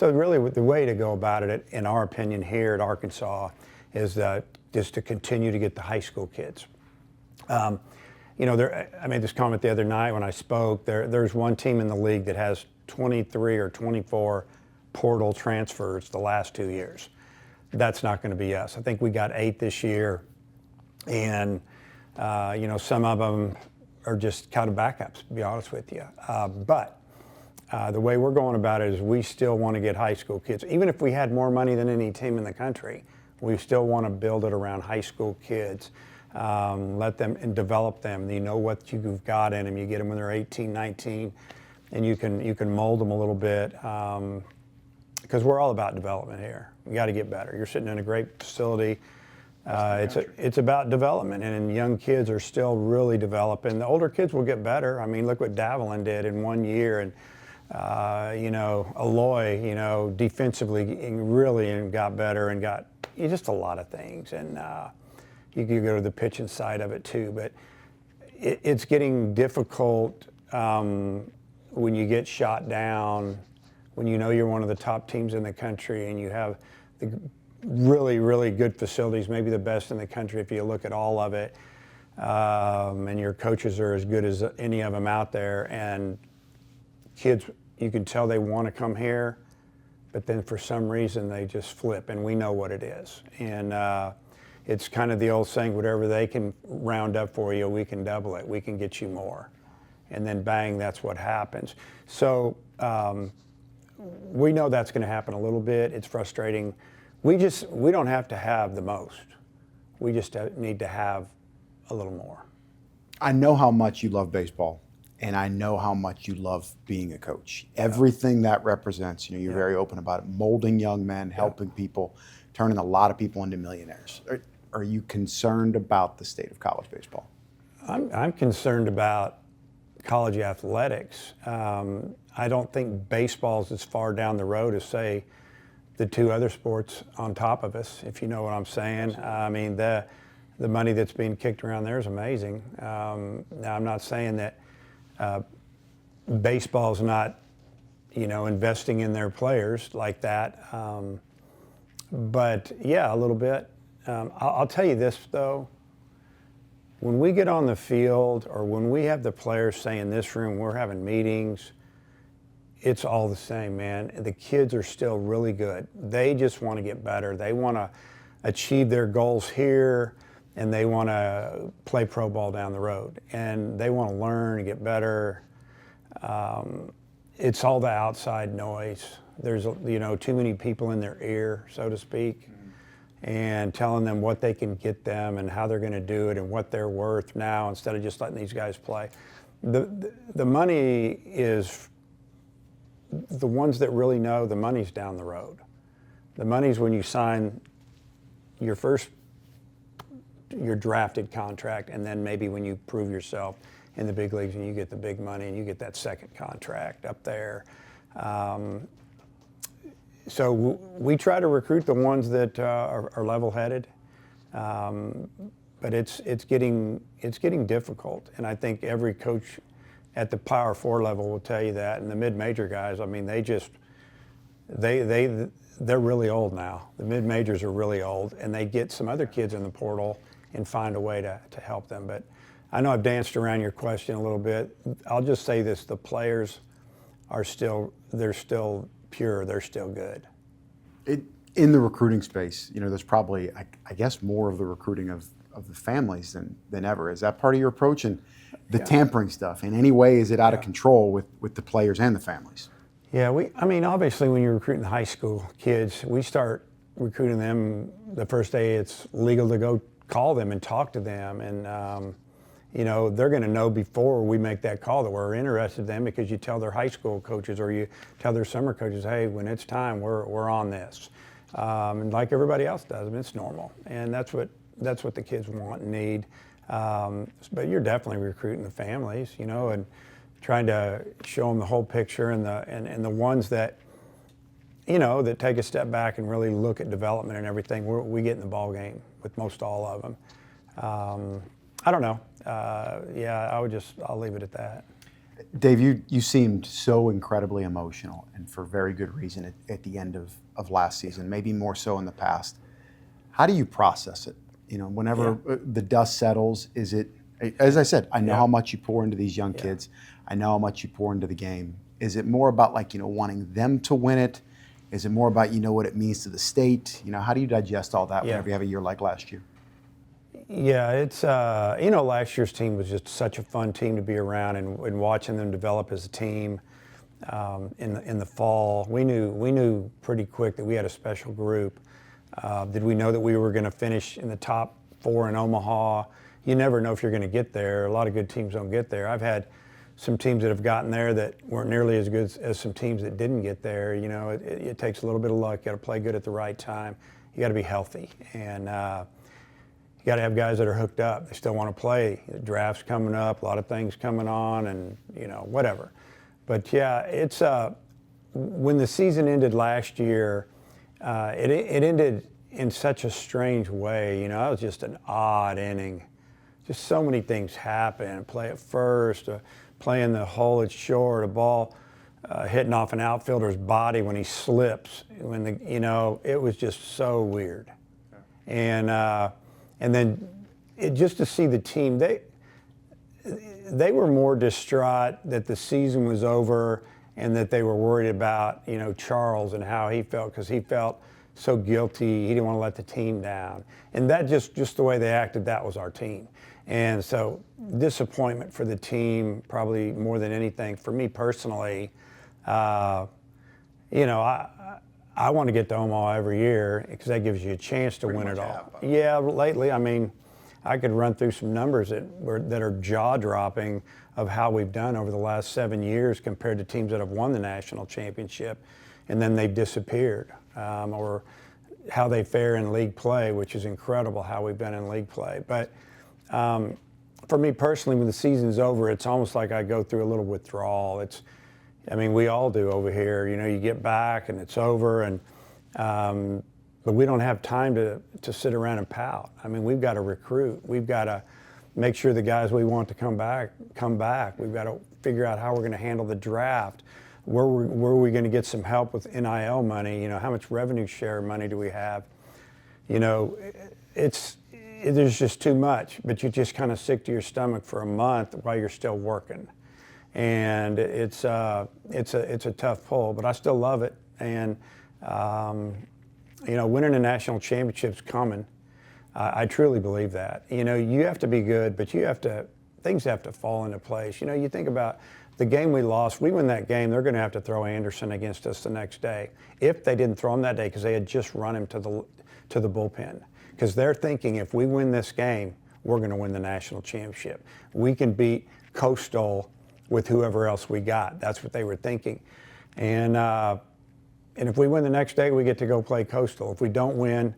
So really, the way to go about it, in our opinion, here at Arkansas, is just to continue to get the high school kids. You know, I made this comment the other night when I spoke. There's one team in the league that has 23 or 24 portal transfers the last 2 years. That's not going to be us. I think we got 8 this year, and you know, some of them are just kind of backups, to be honest with you. But the way we're going about it is we still want to get high school kids. Even if we had more money than any team in the country, we still want to build it around high school kids. Let them and develop them. You know what you've got in them. You get them when they're 18, 19, and you can mold them a little bit, because we're all about development here. We got to get better. You're sitting in a great facility. It's about development, and young kids are still really developing. The older kids will get better. I mean, look what Davalin did in 1 year, and you know, Aloy, you know, defensively really got better and got just a lot of things. And you could go to the pitching side of it too, but it's getting difficult when you get shot down, when you know you're one of the top teams in the country and you have the really, really good facilities, maybe the best in the country if you look at all of it, and your coaches are as good as any of them out there, and kids, you can tell they want to come here, but then for some reason they just flip, and we know what it is. And it's kind of the old saying, whatever they can round up for you, we can double it. We can get you more. And then bang, that's what happens. So we know that's going to happen a little bit. It's frustrating. We don't have to have the most. We just need to have a little more. I know how much you love baseball, and I know how much you love being a coach. Everything that represents, you know, you're very open about it, molding young men, helping people, turning a lot of people into millionaires. Are you concerned about the state of college baseball? I'm concerned about college athletics. I don't think baseball's as far down the road as, say, the 2 other sports on top of us, if you know what I'm saying. I mean, the money that's being kicked around there is amazing. Now, I'm not saying that baseball's not, you know, investing in their players like that. But yeah, a little bit. I'll tell you this though, when we get on the field or when we have the players say in this room, we're having meetings, it's all the same, man. The kids are still really good. They just want to get better. They want to achieve their goals here, and they want to play pro ball down the road. And they want to learn and get better. It's all the outside noise. There's, you know, too many people in their ear, so to speak, and telling them what they can get them and how they're going to do it and what they're worth now instead of just letting these guys play. The money is, the ones that really know, the money's down the road. The money's when you sign your drafted contract, and then maybe when you prove yourself in the big leagues and you get the big money and you get that second contract up there. So we try to recruit the ones that are level-headed, but it's getting difficult, and I think every coach at the Power 4 level will tell you that. And the mid-major guys, I mean, they're really old now. The mid-majors are really old, and they get some other kids in the portal and find a way to help them. But I know I've danced around your question a little bit. I'll just say this: the players are still pure. They're still good. In the recruiting space, you know, there's probably, I guess, more of the recruiting of the families than ever. Is that part of your approach? And the tampering stuff, in any way, is it out of control with the players and the families? Yeah, I mean, obviously, when you're recruiting high school kids, we start recruiting them the first day it's legal to go call them and talk to them. And, you know, they're going to know before we make that call that we're interested in them, because you tell their high school coaches or you tell their summer coaches, hey, when it's time, we're on this. And like everybody else does, I mean, it's normal. And that's what the kids want and need. But you're definitely recruiting the families, you know, and trying to show them the whole picture, and the ones that, you know, that take a step back and really look at development and everything, we get in the ball game with most all of them. I don't know. Yeah, I'll leave it at that. Dave, you seemed so incredibly emotional, and for very good reason at the end of last season, maybe more so in the past. How do you process it? You know, whenever the dust settles, is it, as I said, I know how much you pour into these young kids. I know how much you pour into the game. Is it more about, like, you know, wanting them to win it? Is it more about, you know, what it means to the state? You know, how do you digest all that whenever you have a year like last year? Yeah, it's you know, last year's team was just such a fun team to be around, and watching them develop as a team in the fall. We knew pretty quick that we had a special group. Did we know that we were going to finish in the top 4 in Omaha? You never know if you're going to get there. A lot of good teams don't get there. I've had some teams that have gotten there that weren't nearly as good as some teams that didn't get there. You know, it takes a little bit of luck. You got to play good at the right time. You got to be healthy, and you got to have guys that are hooked up. They still want to play. The draft's coming up, a lot of things coming on, and, you know, whatever. But yeah, it's when the season ended last year, it ended in such a strange way. You know, it was just an odd inning. Just so many things happened. Play at first, playing the hole it's short, a ball hitting off an outfielder's body when he slips. You know, it was just so weird. And then just to see the team, they were more distraught that the season was over, and that they were worried about, you know, Charles and how he felt, because he felt so guilty. He didn't want to let the team down. And that just the way they acted, that was our team. And so disappointment for the team, probably more than anything. For me personally, you know, I want to get to Omaha every year because that gives you a chance to win it all. Yeah, lately, I mean, I could run through some numbers that are jaw-dropping of how we've done over the last 7 years compared to teams that have won the national championship, and then they've disappeared, or how they fare in league play, which is incredible how we've done in league play. But for me personally, when the season's over, it's almost like I go through a little withdrawal. I mean, we all do over here. You know, you get back and it's over, and but we don't have time to sit around and pout. I mean, we've got to recruit. We've got to make sure the guys we want to come back. We've got to figure out how we're going to handle the draft. Where are we going to get some help with NIL money? You know, how much revenue share money do we have? You know, there's just too much, but you're just kind of sick to your stomach for a month while you're still working. And it's a tough pull, but I still love it. And you know, winning a national championship's coming. I truly believe that. You know, you have to be good, but things have to fall into place. You know, you think about the game we lost. We win that game, they're going to have to throw Anderson against us the next day. If they didn't throw him that day, because they had just run him to the bullpen, because they're thinking if we win this game, we're going to win the national championship. We can beat Coastal with whoever else we got. That's what they were thinking. And if we win the next day, we get to go play Coastal. If we don't win,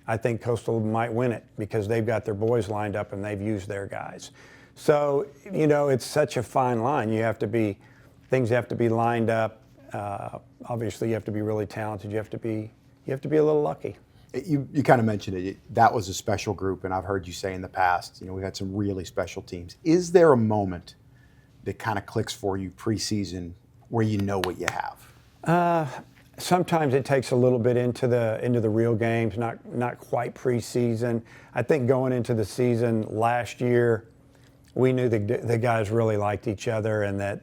I think Coastal might win it because they've got their boys lined up and they've used their guys. So, you know, it's such a fine line. Things have to be lined up. Obviously, you have to be really talented. You have to be a little lucky. You kind of mentioned it. That was a special group, and I've heard you say in the past, you know, we've had some really special teams. Is there a moment that kind of clicks for you preseason where you know what you have? Sometimes it takes a little bit into the real games, not quite preseason. I think going into the season last year, we knew the guys really liked each other and that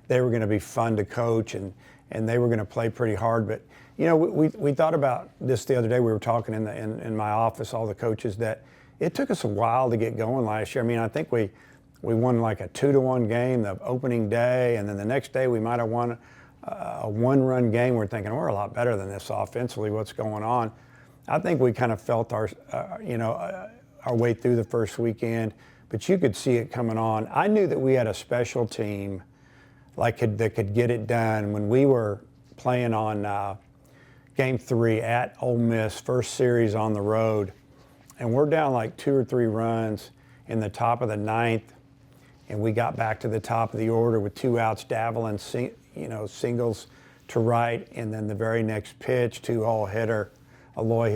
they were going to be fun to coach and they were going to play pretty hard. But you know, we thought about this the other day. We were talking in my office, all the coaches, that it took us a while to get going last year. I mean, I think we won like a 2-1 game the opening day, and then the next day we might have won a 1-run game. We're thinking we're a lot better than this offensively. What's going on? I think we kind of felt our way through the first weekend, but you could see it coming on. I knew that we had a special team that could get it done when we were playing on Game 3 at Ole Miss, first series on the road, and we're down like 2 or 3 runs in the top of the 9th, and we got back to the top of the order with 2 outs, Davalin, singles to right, and then the very next pitch, 2-hole hitter, Aloy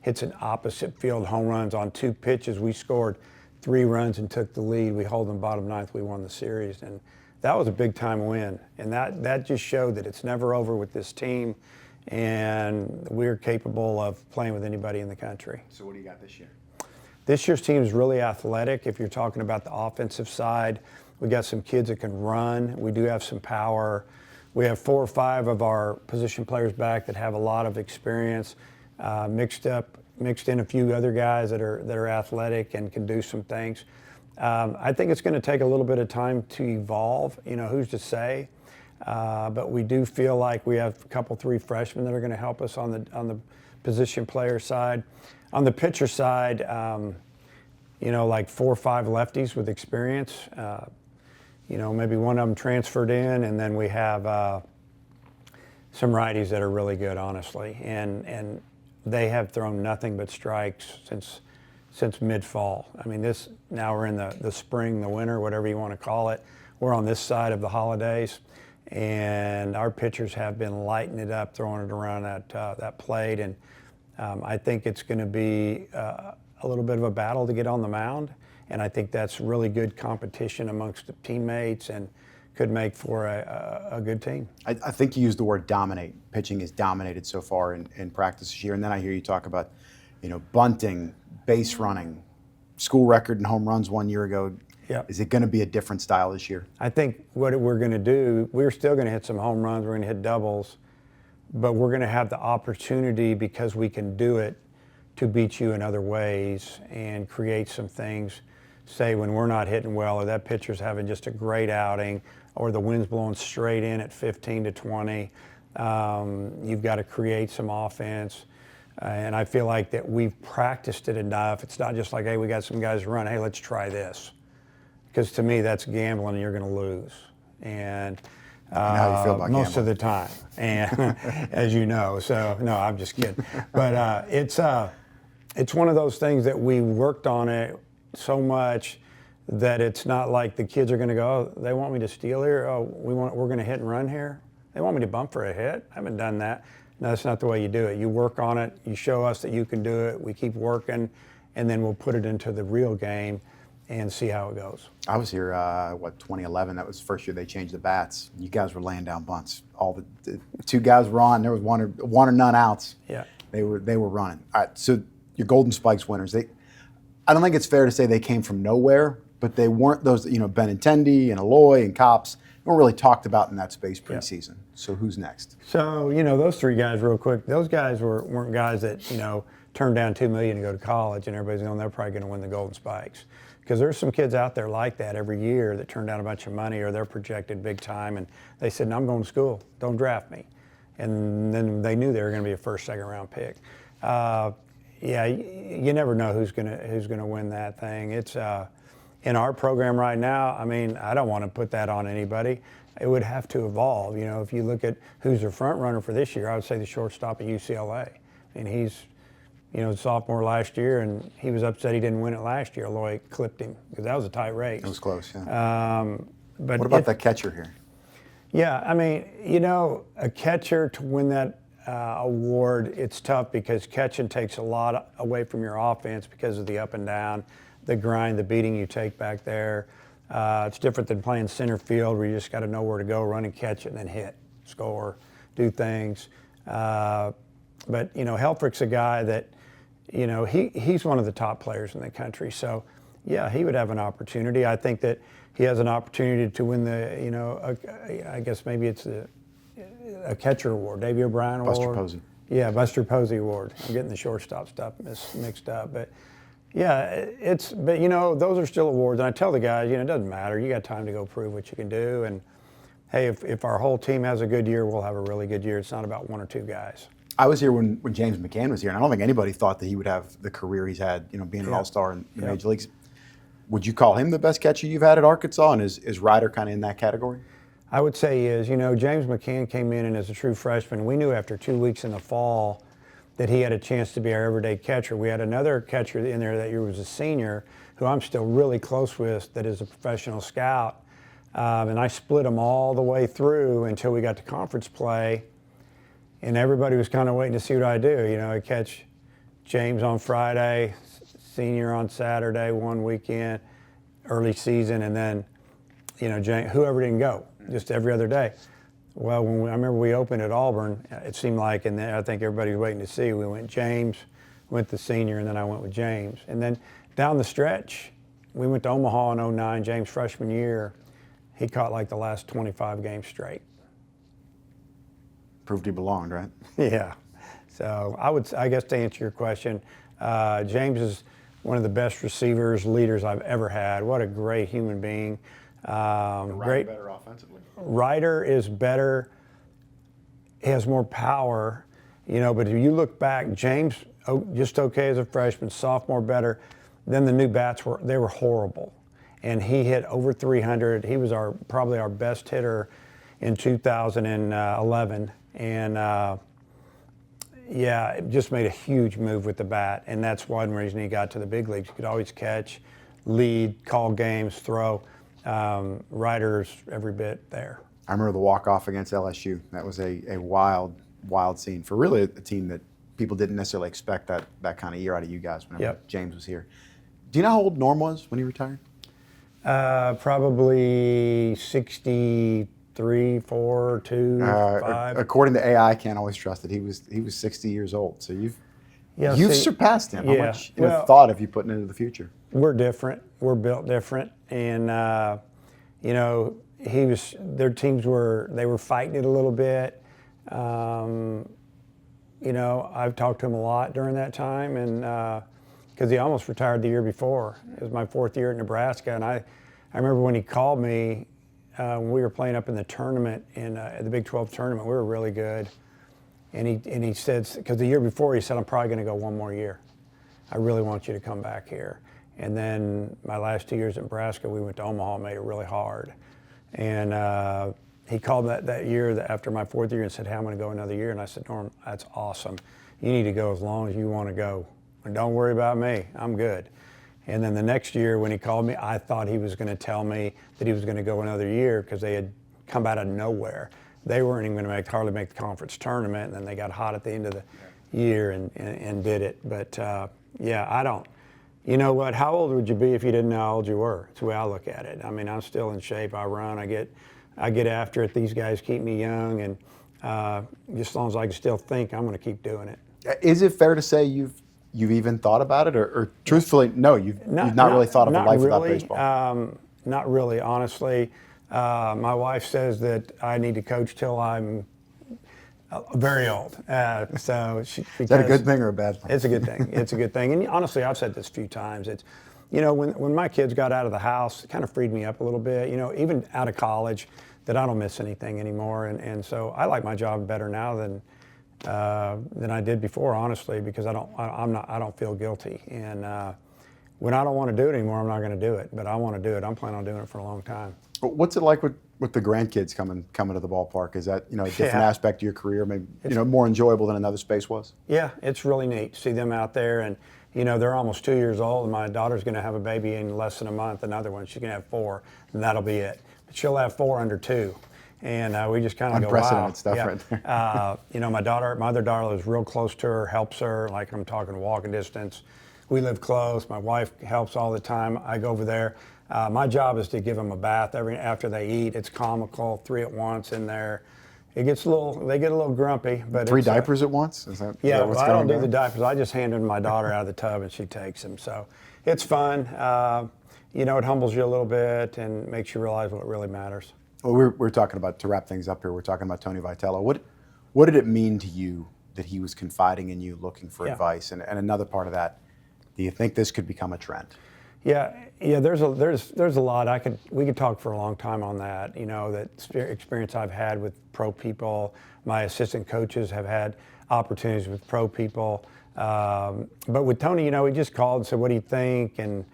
hits an opposite field home runs on 2 pitches. We scored 3 runs and took the lead. We hold them bottom 9th. We won the series, and that was a big time win. And that just showed that it's never over with this team, and we're capable of playing with anybody in the country. So what do you got this year? This year's team is really athletic. If you're talking about the offensive side, we got some kids that can run. We do have some power. We have 4 or 5 of our position players back that have a lot of experience, mixed in a few other guys that are athletic and can do some things. I think it's going to take a little bit of time to evolve. Who's to say? But we do feel like we have a couple, 3 freshmen that are going to help us on the position player side. On the pitcher side, like 4 or 5 lefties with experience. Maybe one of them transferred in, and then we have some righties that are really good, honestly. And they have thrown nothing but strikes since mid-fall. I mean, now we're in the spring, the winter, whatever you want to call it. We're on this side of the holidays, and our pitchers have been lighting it up, throwing it around that plate. And I think it's going to be a little bit of a battle to get on the mound, and I think that's really good competition amongst the teammates and could make for a good team. I think you used the word dominate. Pitching is dominated so far in practice this year, and then I hear you talk about, bunting, base running, school record in home runs 1 year ago. Yep. Is it going to be a different style this year? I think what we're going to do, we're still going to hit some home runs, we're going to hit doubles, but we're going to have the opportunity, because we can do it, to beat you in other ways and create some things. Say when we're not hitting well, or that pitcher's having just a great outing, or the wind's blowing straight in at 15 to 20, you've got to create some offense. And I feel like that we've practiced it enough. It's not just like, hey, we got some guys run, hey, let's try this. Because to me, that's gambling, and you're going to lose. And I know how you feel about most gambling. of the time, and as you know. So no, I'm just kidding. But it's one of those things that we worked on it so much that it's not like the kids are going to go, oh, they want me to steal here. Oh, we're going to hit and run here. They want me to bump for a hit. I haven't done that. No, that's not the way you do it. You work on it. You show us that you can do it. We keep working, and then we'll put it into the real game and see how it goes. I was here, 2011. That was the first year they changed the bats. You guys were laying down bunts. All the 2 guys were on. There was one or none outs. Yeah. They were running. All right. So your Golden Spikes winners. I don't think it's fair to say they came from nowhere, but they weren't those. Benintendi and Aloy and Cops weren't really talked about in that space preseason. Yeah. So who's next? So those 3 guys, real quick. Those guys weren't guys that turned down $2 million to go to college, and everybody's going, they're probably going to win the Golden Spikes. Because there's some kids out there like that every year that turn down a bunch of money, or they're projected big time, and they said, no, I'm going to school, don't draft me. And then they knew they were going to be a first, second round pick. You never know who's going to win that thing. It's in our program right now. I mean, I don't want to put that on anybody. It would have to evolve. If you look at who's the front runner for this year, I would say the shortstop at UCLA. And he's sophomore last year, and he was upset he didn't win it last year. Aloy clipped him because that was a tight race. It was close, yeah. But what about that catcher here? Yeah, I mean, a catcher to win that award, it's tough because catching takes a lot away from your offense because of the up and down, the grind, the beating you take back there. It's different than playing center field where you just got to know where to go, run and catch it, and then hit, score, do things. But Helfrich's a guy that, he's one of the top players in the country. So, yeah, he would have an opportunity. I think that he has an opportunity to win I guess maybe it's a catcher award, Davey O'Brien award. Buster Posey. Yeah, Buster Posey award. I'm getting the shortstop stuff mixed up. But, yeah, those are still awards. And I tell the guys, it doesn't matter. You got time to go prove what you can do. And, hey, if our whole team has a good year, we'll have a really good year. It's not about 1 or 2 guys. I was here when James McCann was here, and I don't think anybody thought that he would have the career he's had, being an all-star in Major Leagues. Would you call him the best catcher you've had at Arkansas, and is Ryder kind of in that category? I would say he is. James McCann came in, and as a true freshman, we knew after 2 weeks in the fall that he had a chance to be our everyday catcher. We had another catcher in there that year who was a senior, who I'm still really close with, that is a professional scout. And I split them all the way through until we got to conference play. And everybody was kind of waiting to see what I do. I catch James on Friday, senior on Saturday, one weekend, early season, and then James, whoever didn't go, just every other day. Well, I remember we opened at Auburn, it seemed like, and then I think everybody was waiting to see. We went James, went the senior, and then I went with James. And then down the stretch, we went to Omaha in 2009, James' freshman year. He caught like the last 25 games straight. Proved he belonged, right? Yeah. So I guess to answer your question, James is one of the best receivers, leaders I've ever had. What a great human being. Great. Better offensively. Ryder is better. He has more power, but if you look back, James, just okay as a freshman, sophomore better. Then the new bats they were horrible. And he hit over 300. He was probably our best hitter in 2011. And it just made a huge move with the bat. And that's one reason he got to the big leagues. He could always catch, lead, call games, throw. Ryder's every bit there. I remember the walk-off against LSU. That was a wild, wild scene for really a team that people didn't necessarily expect that kind of year out of you guys whenever James was here. Do you know how old Norm was when he retired? Probably 63, 4, 2, 5. According to AI, I can't always trust it. He was 60 years old. So you've surpassed him. How much thought have you put into the future? We're different. We're built different, and their teams were fighting it a little bit. I've talked to him a lot during that time, and because he almost retired the year before. It was my 4th year at Nebraska, and I remember when he called me when we were playing up in the tournament at the Big 12 tournament. We were really good, and he said, because the year before he said, I'm probably going to go one more year. I really want you to come back here. And then my last 2 years at Nebraska, we went to Omaha, made it really hard. And he called that year after my 4th year and said, hey, I'm going to go another year. And I said, Norm, that's awesome. You need to go as long as you want to go. And don't worry about me. I'm good. And then the next year when he called me, I thought he was going to tell me that he was going to go another year because they had come out of nowhere. They weren't even going to hardly make the conference tournament, and then they got hot at the end of the year and did it. But, I don't. You know what? How old would you be if you didn't know how old you were? That's the way I look at it. I mean, I'm still in shape. I run. I get after it. These guys keep me young, and just as long as I can still think, I'm going to keep doing it. Is it fair to say you've even thought about it, or truthfully, no, you've not really thought of a life without baseball? Not really, honestly. My wife says that I need to coach till I'm very old. Is that a good thing or a bad thing? It's a good thing. It's a good thing. And honestly, I've said this a few times. It's, when my kids got out of the house, it kind of freed me up a little bit. Even out of college, that I don't miss anything anymore. And so I like my job better now than I did before, honestly, because I don't feel guilty. And when I don't want to do it anymore, I'm not going to do it. But I want to do it. I'm planning on doing it for a long time. What's it like with the grandkids coming to the ballpark? Is that a different aspect of your career, maybe more enjoyable than another space was? Yeah, it's really neat to see them out there, and they're almost 2 years old. And my daughter's going to have a baby in less than a month. Another one, she's going to have 4, and that'll be it. But she'll have 4 under 2, and we just kind of go, wow. Unprecedented stuff right there. My other daughter lives real close to her, helps her, like I'm talking walking distance. We live close. My wife helps all the time. I go over there. My job is to give them a bath after they eat. It's comical, 3 at once in there. They get a little grumpy, but 3 diapers at once? Is that what's I don't going do the diapers. I just hand them to my daughter out of the tub and she takes them. So it's fun. It humbles you a little bit and makes you realize what really matters. Well, we're talking about, to wrap things up here, we're talking about Tony Vitello. What did it mean to you that he was confiding in you, looking for advice? And another part of that, do you think this could become a trend? Yeah. There's a lot. We could talk for a long time on that. That experience I've had with pro people. My assistant coaches have had opportunities with pro people. But with Tony, he just called and said, "What do you think?" And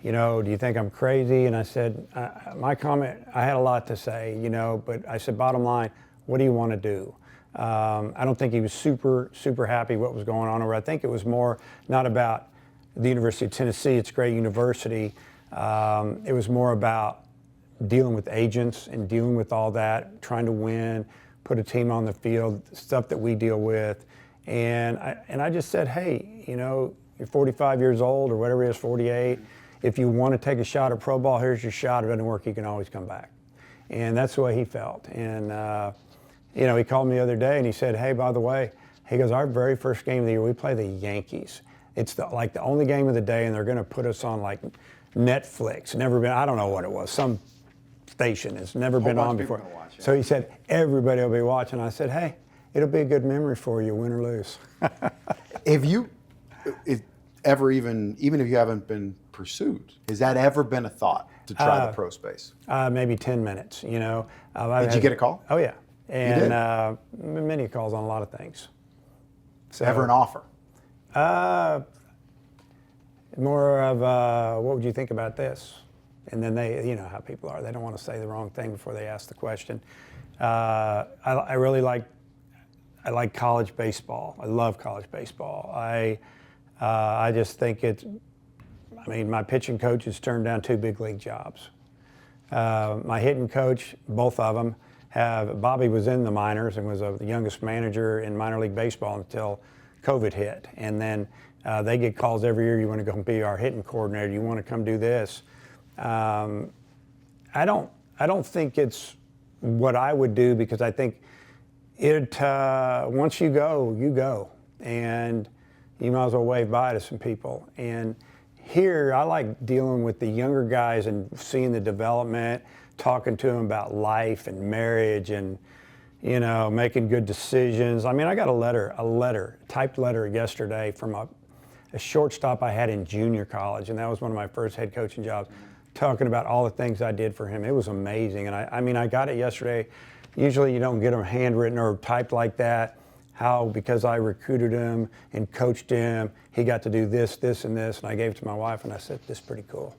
do you think I'm crazy? And I said, my comment. I had a lot to say, but I said, bottom line, what do you want to do? I don't think he was super happy what was going on over. I think it was more not about the University of Tennessee. It's a great university. It was more about dealing with agents and dealing with all that, trying to win, put a team on the field, stuff that we deal with. And I just said, hey, you're 45 years old or whatever it is, 48. if you want to take a shot at pro ball, here's your shot. If it doesn't work, you can always come back. And that's the way he felt. And, you know, he called me the other day and he said, hey, by the way, he goes, our very first game of the year, we play the Yankees. It's like the only game of the day, and they're going to put us on like Netflix. Never been, I don't know what it was, some station. It's never been on before. So he said, everybody will be watching. I said, hey, it'll be a good memory for you, win or lose. If ever even if you haven't been pursued, has that ever been a thought to try the pro space? Maybe 10 minutes, you know. Did you get a call? Oh, yeah. And you did? Many calls on a lot of things. So, Ever an offer? More of, what would you think about this? And then they, you know how people are. They don't want to say the wrong thing before they ask the question. I really like college baseball. I love college baseball. I just think I mean, my pitching coach has turned down 2 big league jobs. My hitting coach, both of them, Bobby was in the minors and was the youngest manager in minor league baseball until COVID hit. And then they get calls every year, you want to go be our hitting coordinator, you want to come do this. I don't think it's what I would do, because I think once you go, and you might as well wave bye to some people. And here, I like dealing with the younger guys and seeing the development, talking to them about life and marriage and, you know, making good decisions. I mean, I got a typed letter yesterday from a shortstop I had in junior college, and that was one of my first head coaching jobs, talking about all the things I did for him. It was amazing. And I mean, I got it yesterday. Usually you don't get them handwritten or typed like that. Because I recruited him and coached him, he got to do this, this, and this. And I gave it to my wife and I said, this is pretty cool.